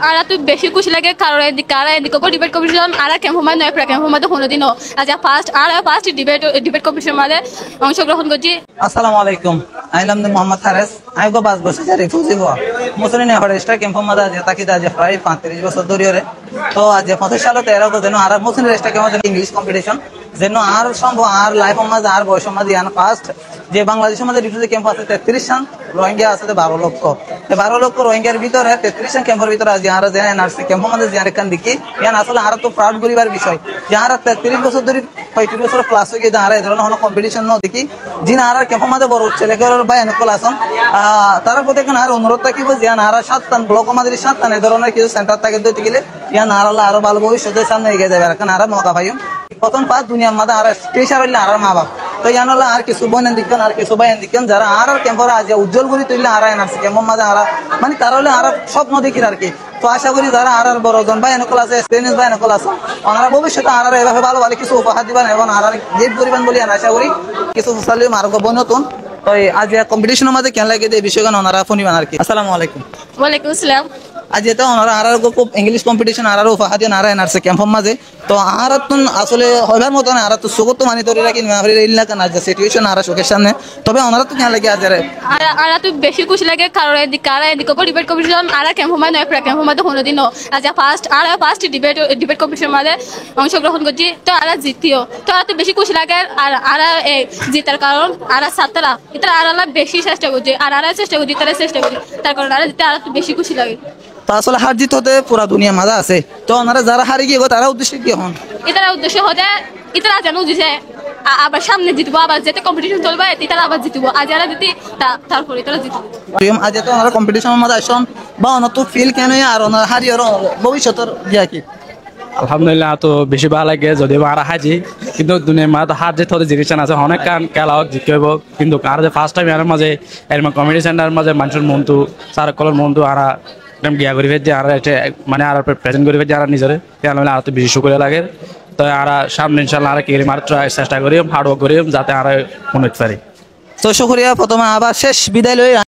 আরা তো বেশি খুশি লাগে কারণ এদিকে আর এদিকে ডিবেট কম্পিটিশন আর ক্যাম্প মাঝে নয় ক্যাম্প মাঝে কোনোদিনও আজ ফার্স্ট ডিবেট কম্পিটিশন মাঝে অংশগ্রহণ করছি। আসসালামু আলাইকুম। আইলাম মোহাম্মদ হারেস। আমি 5 বছর ধরে রিফিউজি হওয়া মুসলিম ফরেস্টার ক্যাম্প মাঝে আজ তাকি আজ প্রায় 35 বছর ধরে তো আজ 25 সালে 13 যেন আর মুসলিম রেস্টার ক্যাম্প ইংলিশ কম্পিটিশন যেন আর সম্ভব আর লাইফ মাঝে আর বয়স মাঝে ফার্স্ট যে বাংলাদেশের মধ্যে রিফিউজি ক্যাম্প আছে 33 জন, রোহিঙ্গা আছে 12 লক্ষ। 12 লক্ষ রোহিঙ্গার ভিতরে 33 জন ক্যাম্পের ভিতরে আজ আর যে এনআরসি ক্যাম্প মধ্যে যে আরেকখান দেখি ইয়ান আসলে আর তো ফ্রড করিবার বিষয় যে আর 33 বছর ধরে 35 বছর প্লাস হয়ে গিয়ে আর এই ধরনের কোনো কম্পিটিশন ন দেখি যিনি আর ক্যাম্প মধ্যে বড় ছেলেগুলোর বা এনকল আসন তারা প্রতি এখন আর অনুরোধ থাকিব যে আর 7 ব্লক আমাদের 7 এই ধরনের কিছু সেন্টার থাকে দিতে গেলে ইয়ান আর আরো ভালো ভবিষ্যতের সামনে এগিয়ে যাবে। এখন আর মৌকা পাইম প্রথম পাঁচ দুনিয়ার মধ্যে আর স্পেশাল হইলে আর মা বাপ তো জানালা আর কিছু বনেন দিকেন আর কিছু বাইন দিকেন যারা আর ক্যাম্পর আজ উজ্জ্বল করে তুললে আর এনআরসি ক্যাম্পের মাঝে আর মানে তারা হলে আর স্বপ্ন দেখি আর কি। তো আশা করি যারা আর বড়জন বা এনকল আছে এক্সপিরিয়েন্স বা এনকল আছে ওনারা ভবিষ্যতে আর এভাবে ভালো ভালো কিছু উপহার দিবেন এবং আর গিফট করিবেন বলে আশা করি কিছু সোশ্যাল মার্গ নতুন তো আজ কম্পিটিশনের মাঝে কেন লাগে এই বিষয়গুলো ওনারা শুনিবেন আর কি। আসসালামু আলাইকুম। ওয়ালাইকুম আসসালাম। আজ এটা ওনারা আর খুব ইংলিশ কম্পিটিশন আর উপহার দিয়ে আর এনআরসি ক্যাম্পের মাঝে তো আর আসলে হইবার মতন আর তো সুগত মানি ধরে রাখি কেন আজ সিচুয়েশন আর চোখের সামনে তবে ওনারা তো কেন লাগে আজ আর তো বেশি খুশি লাগে কারণ এদিকে ডিবেট কম্পিটিশন আর ক্যাম্প মাঝে নয় ক্যাম্প মাঝে কোনোদিনও আজ ফার্স্ট ডিবেট কম্পিটিশন মাঝে অংশগ্রহণ করছি তো আর জিতিও তো আর তো বেশি খুশি লাগে আর জিতার কারণ আর ছাত্ররা এটা আর বেশি চেষ্টা করছে আর চেষ্টা করছি তারা চেষ্টা করি তার কারণ আর জিতে আর তো বেশি খুশি লাগে। তো আসলে হার জিত হতে পুরা দুনিয়া মজা আছে তো ওনারা যারা হারে গিয়ে তারা উদ্দেশ্য কি হন এটার উদ্দেশ্য হতে এটা জানো যে আবার সামনে জিতবো আবার যেতে কম্পিটিশন চলবে তারা আবার জিতবো আজ এরা জিতি তারপরে তারা জিতবো। আজ তো ওনারা কম্পিটিশনের মধ্যে আসন বা ওনার তো ফিল কেন আর ওনার হারিয়ার ভবিষ্যতের ইয়া কি আলহামদুলিল্লাহ তো বেশি ভালো লাগে যদিও আর হাজি কিন্তু দুনিয়ার মাঝে হার জিত হতে জিনিস আছে অনেক কান খেলা হোক জিতে হইব কিন্তু আর যে ফার্স্ট টাইম এর মাঝে এর কমিউনিটি সেন্টারের মাঝে মানুষের মনটো সারকলের মনটো আর একদম গিয়া করি ফেলছে আর মানে আর প্রেজেন্ট করি ফেলছে আর নিজের আর তো বেশি শুক্রিয়া লাগে তো আর সামনে ইনশাল্লাহ আর কি মাত্র চেষ্টা করি হার্ড ওয়ার্ক করি যাতে আর মনে পারি। তো শুক্রিয়া প্রথমে আবার শেষ বিদায় লই।